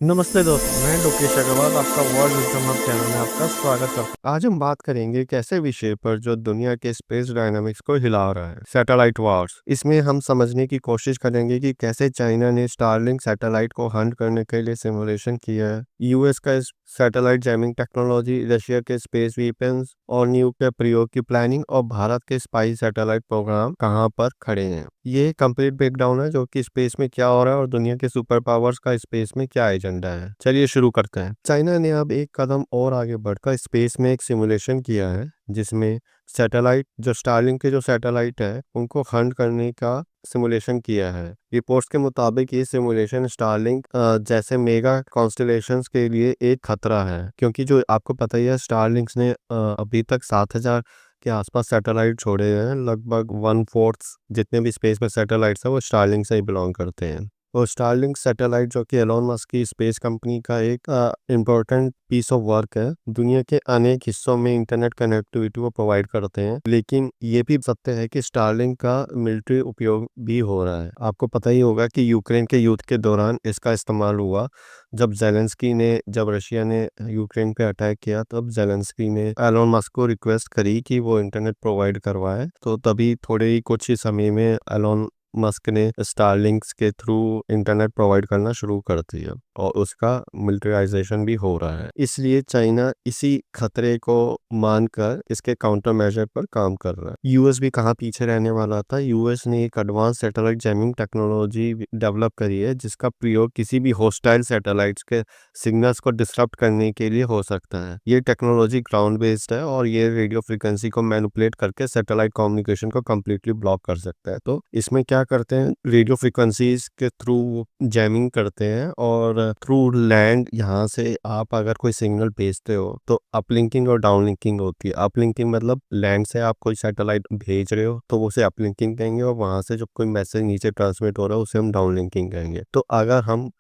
नमस्ते दोस्तों, मैं लोकेश अग्रवाल आपका वर्ल्ड विज़डम हब चैनल में आपका स्वागत करता हूँ। आज हम बात करेंगे एक ऐसे विषय पर जो दुनिया के स्पेस डायनामिक्स को हिला रहा है, सैटेलाइट वार्स। इसमें हम समझने की कोशिश करेंगे कि कैसे चाइना ने स्टारलिंक सैटेलाइट को हंट करने के लिए सिमुलेशन किया है, यूएस का इस सैटेलाइट जैमिंग टेक्नोलॉजी, रशिया के स्पेस वेपन्स और न्यूक्लियर प्रयोग की प्लानिंग और भारत के स्पाई सैटेलाइट प्रोग्राम कहाँ पर खड़े हैं। ये कंप्लीट ब्रेकडाउन है जो कि स्पेस में क्या हो रहा है और दुनिया के सुपर पावर्स का स्पेस में क्या एजेंडा है। चलिए शुरू करते हैं। चाइना ने अब एक कदम और आगे बढ़कर स्पेस में एक सिमुलेशन किया है जिसमें सैटेलाइट जो स्टारलिंक के जो सैटेलाइट है उनको हंट करने का सिमुलेशन किया है। रिपोर्ट्स के मुताबिक ये सिमुलेशन स्टारलिंक जैसे मेगा कॉन्स्टलेशंस के लिए एक खतरा है, क्योंकि जो आपको पता ही है स्टारलिंक्स ने अभी तक 7,000 के आसपास सैटेलाइट छोड़े हैं। लगभग 1/4 जितने भी स्पेस में सैटेलाइट्स हैं वो स्टारलिंक से ही बिलोंग करते हैं। और स्टारलिंक सैटेलाइट जो कि एलोन मस्क की स्पेस कंपनी का एक इम्पोर्टेंट पीस ऑफ वर्क है, दुनिया के अनेक हिस्सों में इंटरनेट कनेक्टिविटी को प्रोवाइड करते हैं। लेकिन ये भी सत्य है कि स्टारलिंक का मिलिट्री उपयोग भी हो रहा है। आपको पता ही होगा कि यूक्रेन के युद्ध के दौरान इसका इस्तेमाल हुआ। जब रशिया ने यूक्रेन पे अटैक किया तब जेलेंस्की ने एलोन मस्क को रिक्वेस्ट करी कि वो इंटरनेट प्रोवाइड करवाए, तो तभी थोड़े ही कुछ ही समय में एलोन मस्क ने स्टारलिंक्स के थ्रू इंटरनेट प्रोवाइड करना शुरू कर दिया और उसका मिलिटराइजेशन भी हो रहा है। इसलिए चाइना इसी खतरे को मानकर इसके काउंटर मेजर पर काम कर रहा है। यूएस भी कहाँ पीछे रहने वाला था। यूएस ने एक advance satellite jamming technology develop करी है जिसका प्रयोग किसी भी होस्टाइल सैटेलाइट्स के सिग्नल्स को डिस्टर्ब करने के लिए हो सकता है। ये टेक्नोलॉजी ग्राउंड बेस्ड है और ये रेडियो फ्रीक्वेंसी को मैनिपुलेट करके सैटेलाइट कम्युनिकेशन को कम्प्लीटली ब्लॉक कर सकता है। तो इसमें क्या करते हैं, रेडियो फ्रीक्वेंसीज के थ्रू जैमिंग करते हैं और थ्रू लैंड यहाँ से आप अगर कोई सिग्नल भेजते हो तो अपलिंकिंग और डाउनलिंकिंग होती है। अपलिंकिंग मतलब लैंड से आप कोई सैटेलाइट भेज रहे हो तो उसे अपलिंकिंग कहेंगे और वहां से जब कोई मैसेज नीचे ट्रांसमिट हो रहा है उसे हम डाउनलिंकिंग कहेंगे। तो अगर हम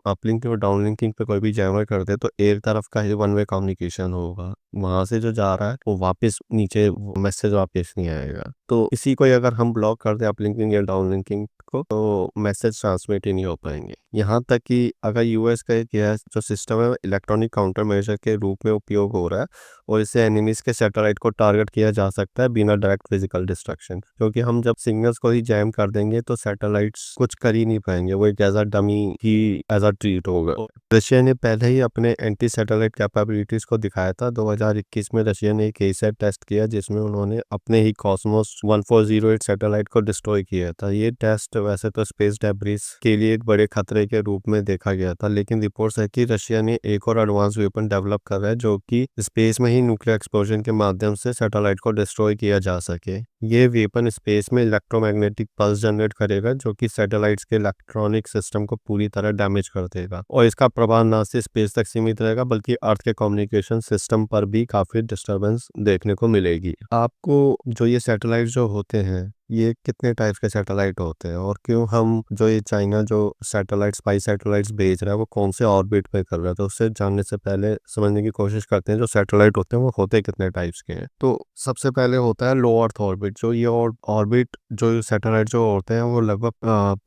अपलिंकिंग और डाउनलिंकिंग पे कोई भी जैमर करते हैं तो एक तरफ का ही वन वे कम्युनिकेशन होगा, वहां से जो जा रहा है वो वापस नीचे मैसेज वापस नहीं आएगा। तो इसी को अगर हम ब्लॉक कर दें अपलिंकिंग या डाउनलिंकिंग को तो मैसेज ट्रांसमिट ही नहीं हो पाएंगे। यहाँ तक कि अगर यूएस का यह जो सिस्टम है इलेक्ट्रॉनिक काउंटर मेजर के रूप में उपयोग हो रहा है और इससे एनिमीज के सैटेलाइट को टारगेट किया जा सकता है बिना डायरेक्ट फिजिकल डिस्ट्रक्शन, क्योंकि हम जब सिग्नल्स को ही जैम कर देंगे तो सैटेलाइट्स कुछ कर ही नहीं पाएंगे, वो एक एज अ डमी ही एज अ ट्रीट होगा। रशिया ने पहले ही अपने एंटी सैटेलाइट कैपेबिलिटीज को दिखाया था। 2021 में रशिया ने एक एसैट टेस्ट किया जिसमें उन्होंने अपने ही कॉस्मोस 1408 सैटेलाइट को डिस्ट्रॉय किया था। ये टेस्ट वैसे तो स्पेस डेब्रिस के लिए एक बड़े खतरे के रूप में देखा गया था, लेकिन रिपोर्ट्स है कि रशिया ने एक और एडवांस वेपन डेवलप कर रहा है जो कि स्पेस में ही न्यूक्लियर एक्सप्लोजन के माध्यम से सैटेलाइट को डिस्ट्रॉय किया जा सके। ये वेपन स्पेस में इलेक्ट्रोमैग्नेटिक पल्स जनरेट करेगा जो कि सैटेलाइट्स के इलेक्ट्रॉनिक सिस्टम को पूरी तरह डैमेज कर देगा और इसका प्रभाव न सिर्फ स्पेस तक सीमित रहेगा बल्कि अर्थ के कम्युनिकेशन सिस्टम पर भी काफी डिस्टरबेंस देखने को मिलेगी। आपको जो ये सैटेलाइट जो होते हैं ये कितने टाइप के सैटेलाइट होते हैं और क्यों हम जो ये चाइना जो सैटेलाइट स्पाई सैटेलाइट्स भेज रहा है वो कौन से ऑर्बिट पे कर रहा है, तो उससे जानने से पहले समझने की कोशिश करते हैं जो सैटेलाइट होते हैं वो होते कितने टाइप्स के हैं। तो सबसे पहले होता है लो अर्थ ऑर्बिट। जो ये ऑर्बिट जो सैटेलाइट जो होते हैं वो लगभग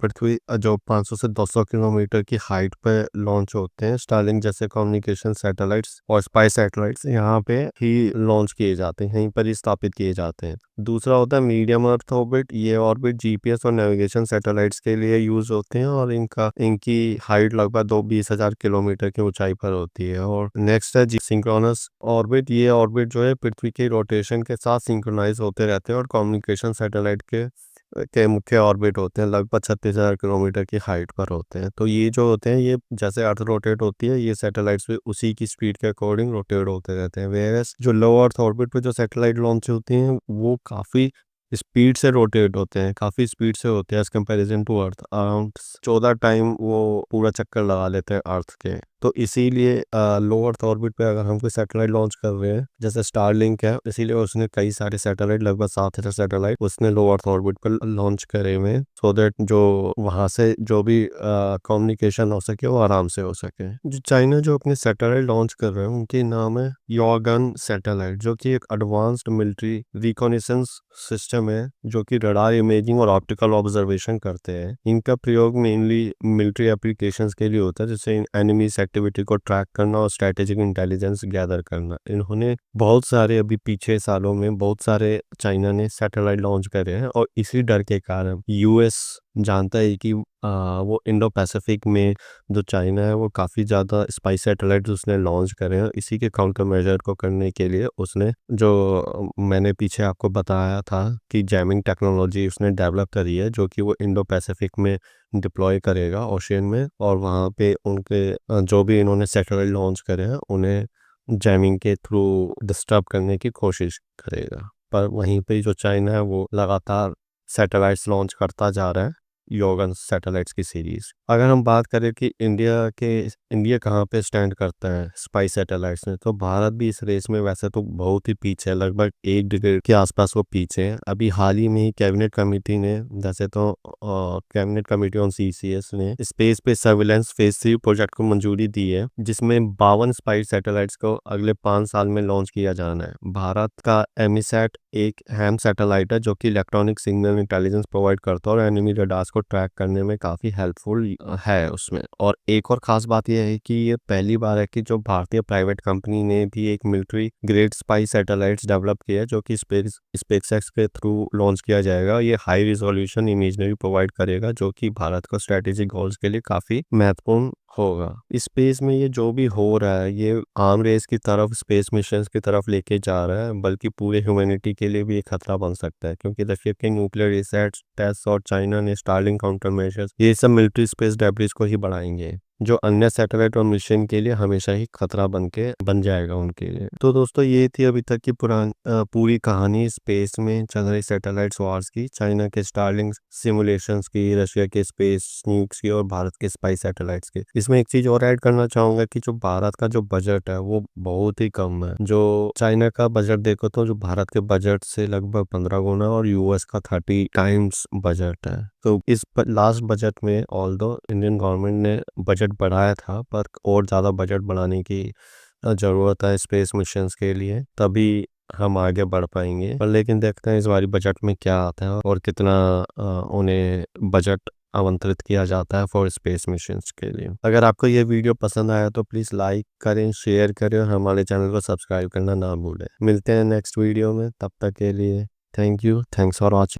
पृथ्वी जो 500 से 200 किलोमीटर की हाइट पे लॉन्च होते हैं। स्टारलिंक जैसे कम्युनिकेशन सैटेलाइट्स और स्पाई सैटेलाइट्स यहाँ पे ही लॉन्च किए जाते हैं, यहीं पर ही स्थापित किए जाते हैं। दूसरा होता है मीडियम अर्थ ऑर्बिट। ये ऑर्बिट जीपीएस और नेविगेशन सैटेलाइट्स के लिए यूज होते हैं और इनकी हाइट लगभग 20,000 किलोमीटर की ऊंचाई पर होती है। और नेक्स्ट है जी सिंक्रोनस ऑर्बिट। ये ऑर्बिट जो है पृथ्वी के रोटेशन के साथ सिंक्रोनाइज होते रहते हैं और कम्युनिकेशन सैटेलाइट के मुख्य ऑर्बिट होते हैं लगभग 36,000 किलोमीटर की हाइट पर होते हैं। तो ये जो होते हैं ये जैसे अर्थ रोटेट होती है ये सैटेलाइट्स भी उसी की स्पीड के अकॉर्डिंग रोटेट होते रहते हैं। वेयरएस जो लो अर्थ ऑर्बिट पे जो सैटेलाइट लॉन्च होती हैं वो काफ़ी स्पीड से रोटेट होते हैं, काफ़ी स्पीड से होते हैं as comparison to earth. Around 14 time वो पूरा चक्कर लगा लेते हैं अर्थ के। तो इसीलिए लो अर्थ ऑर्बिट पे अगर हम कोई सैटेलाइट लॉन्च कर रहे हैं, जैसे स्टारलिंक है, इसीलिए उसने कई सारे सैटेलाइट, लगभग 7,000 सैटेलाइट उसने लो अर्थ ऑर्बिट पर लॉन्च करे हुए हैं, सो दैट जो वहां से जो भी कम्युनिकेशन हो सके वो आराम से हो सके। जो चाइना जो अपने सैटेलाइट लॉन्च कर रहे हैं उनके नाम है योगन सैटेलाइट, जो कि एक एडवांस्ड मिलिट्री रिकॉग्निशंस सिस्टम है जो कि रडार इमेजिंग और ऑप्टिकल ऑब्जर्वेशन करते हैं। इनका प्रयोग मेनली मिलिट्री एप्लीकेशंस के लिए होता है, जैसे एनिमीज एक्टिविटी को ट्रैक करना और स्ट्रेटेजिक इंटेलिजेंस गैदर करना। इन्होंने बहुत सारे अभी पीछे सालों में बहुत सारे चाइना ने सैटेलाइट लॉन्च करे हैं, और इसी डर के कारण यूएस जानता है कि वो इंडो पैसिफिक में जो चाइना है वो काफ़ी ज़्यादा स्पाई सैटेलाइट उसने लॉन्च करे हैं। इसी के काउंटर मेजर को करने के लिए उसने जो मैंने पीछे आपको बताया था कि जैमिंग टेक्नोलॉजी उसने डेवलप करी है, जो कि वो इंडो पैसिफिक में डिप्लॉय करेगा ओशियन में, और वहाँ पे उनके जो भी इन्होंने सैटेलाइट लॉन्च करे हैं उन्हें जैमिंग के थ्रू डिस्टर्ब करने की कोशिश करेगा। पर वहीं पे जो चाइना है वो लगातार सैटेलाइट्स लॉन्च करता जा रहा है, योगन सैटेलाइट्स की सीरीज। अगर हम बात करें कि इंडिया कहाँ पे स्टैंड करता है स्पाई सैटेलाइट्स में, तो भारत भी इस रेस में वैसे तो बहुत ही पीछे है, लगभग 1 डिग्री के आसपास वो पीछे है। अभी हाल ही में ही कैबिनेट कमेटी ने, जैसे तो कैबिनेट कमेटी ऑन सीसीएस ने स्पेस पे सर्विलेंस फेज 3 प्रोजेक्ट को मंजूरी दी है, जिसमें 52 स्पाई सैटेलाइट्स को अगले 5 साल में लॉन्च किया जाना है। भारत का एमिसैट एक हैम सैटेलाइट है जो कि इलेक्ट्रॉनिक सिग्नल इंटेलिजेंस प्रोवाइड करता है और एनिमी रडार्स को ट्रैक करने में काफ़ी हेल्पफुल है उसमें। और एक और ख़ास बात यह है कि ये पहली बार है कि जो भारतीय प्राइवेट कंपनी ने भी एक military grade spy satellites develop किया है, जो कि स्पेसएक्स के थ्रू लॉन्च किया जाएगा। ये हाई रिजोल्यूशन इमेजरी प्रोवाइड करेगा, जो कि भारत को स्ट्रेटेजिक गोल्स के लिए काफ़ी महत्वपूर्ण होगा। स्पेस में ये जो भी हो रहा है ये आर्म रेस की तरफ, स्पेस मिशन की तरफ लेके जा रहा है, बल्कि पूरे ह्यूमैनिटी के लिए भी एक खतरा बन सकता है, क्योंकि रशिया के न्यूक्लियर रिसर्च टेस्ट और चाइना ने स्टार्लिंग काउंटर मेजर्स, ये सब मिलिट्री स्पेस डेब्रिस को ही बढ़ाएंगे, जो अन्य सैटेलाइट और मिशन के लिए हमेशा ही खतरा बन जाएगा उनके लिए। तो दोस्तों ये थी अभी तक की पूरी कहानी स्पेस में चल रही सैटेलाइट्स वॉर्स की, चाइना के स्टारलिंक सिमुलेशंस की, रशिया के स्पेस न्यूक्स की और भारत के स्पाई सैटेलाइट्स की। इसमें एक चीज और ऐड करना चाहूंगा कि जो भारत का जो बजट है वो बहुत ही कम है। जो चाइना का बजट देखो तो जो भारत के बजट से लगभग 15 गुना और यूएस का 30 टाइम्स बजट है। तो इस लास्ट बजट में ऑल्दो इंडियन गवर्नमेंट ने बजट बढ़ाया था, पर और ज़्यादा बजट बढ़ाने की ज़रूरत है स्पेस मिशंस के लिए, तभी हम आगे बढ़ पाएंगे। पर लेकिन देखते हैं इस बारी बजट में क्या आता है और कितना उन्हें बजट आमंत्रित किया जाता है फॉर स्पेस मिशंस के लिए। अगर आपको ये वीडियो पसंद आया तो प्लीज़ लाइक करें, शेयर करें और हमारे चैनल को सब्सक्राइब करना ना भूलें। मिलते हैं नेक्स्ट वीडियो में, तब तक के लिए thank you, thanks for watching.